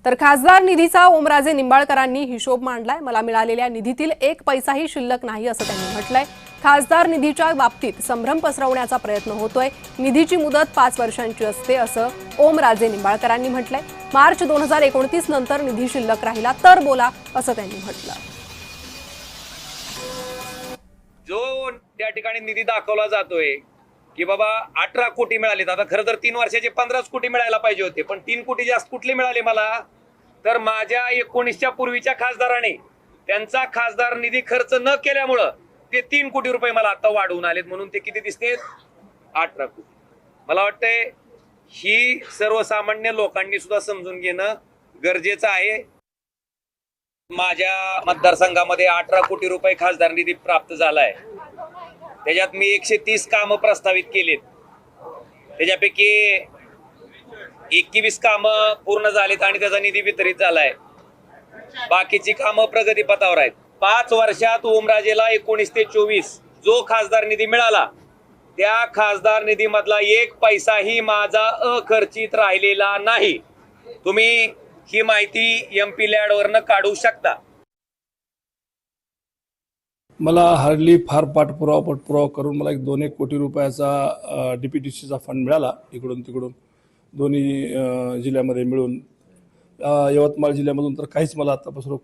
तर खासदार निधीचा ओमराजे निंबाळकरांनी हिशोब मांडलाय। मला मिळालेल्या निधीतील एक पैसाही शिल्लक नाही असं त्यांनी म्हटलंय। खासदार निधीच्या बाबतीत संभ्रम पसरवण्याचा प्रयत्न होतोय। निधीची मुदत 5 वर्षांची असते असं ओमराजे निंबाळकरांनी म्हटलंय। मार्च 2029 नंतर निधी शिल्लक राहिला तर बोला असं त्यांनी म्हटलं। जो त्या ठिकाणी निधी दाखवला जातोय की बाबा 18 कोटी मिळालेत, आता खरं तर 3 वर्षाचे 15 कोटी मिळायला पाहिजे होते, पण 3 कोटी जास्त कुठले मिळाले मला? तर माझ्या 19च्या पूर्वीच्या खासदाराने त्यांचा खासदार निधी खर्च न केल्यामुळं ते 3 कोटी रुपये मला आता वाढवून आलेत, म्हणून ते किती दिसतेत? 18 कोटी। मला वाटतंय ही सर्वसामान्य लोकांनी सुद्धा समजून घेणं गरजेचं आहे। माझ्या मतदारसंघामध्ये 18 कोटी रुपये खासदार निधी प्राप्त झालाय। त्याच्यात मी 130 कामं प्रस्तावित केलीत, त्याच्यापैकी 21 कामं पूर्ण झालीत आणि त्याचा निधी वितरित झालाय। बाकीची कामं प्रगतीपथावर आहेत। 5 वर्षात ओमराजेला 19 ते 24 जो खासदार निधी मिळाला त्या खासदार निधी मधला एक पैसाही माझा अखर्चित राहिलेला नाही। तुम्ही ही माहिती MP लॅड वरनं काढू शकता। मला हार्डली फार पाठपुरावा करून मला 2-1 कोटी रुपयाचा DPTCचा फंड मिळाला, इकडून तिकडून दोन्ही जिल्ह्यामध्ये मिळून। यवतमाळ जिल्ह्यामधून तर काहीच मला आत्तापासून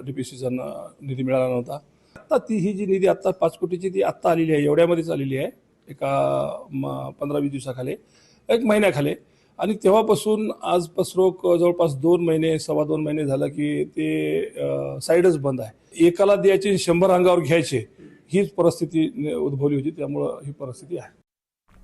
DPTCचा निधी मिळाला नव्हता। आत्ता ही जी निधी आत्ता 5 कोटीची ती आत्ता आलेली आहे, एवढ्यामध्येच आलेली आहे, एका 15-20 दिवसाखाली, 1 महिन्याखाली। आणि तेव्हापासून आजपासून जवळपास 2 महिने 2.25 महिने झालं की ते साईडच बंद आहे। एकाला द्यायचे 100 अंगावर घ्यायचे, हीच परिस्थिती उद्भवली होती, त्यामुळं ही परिस्थिती आहे।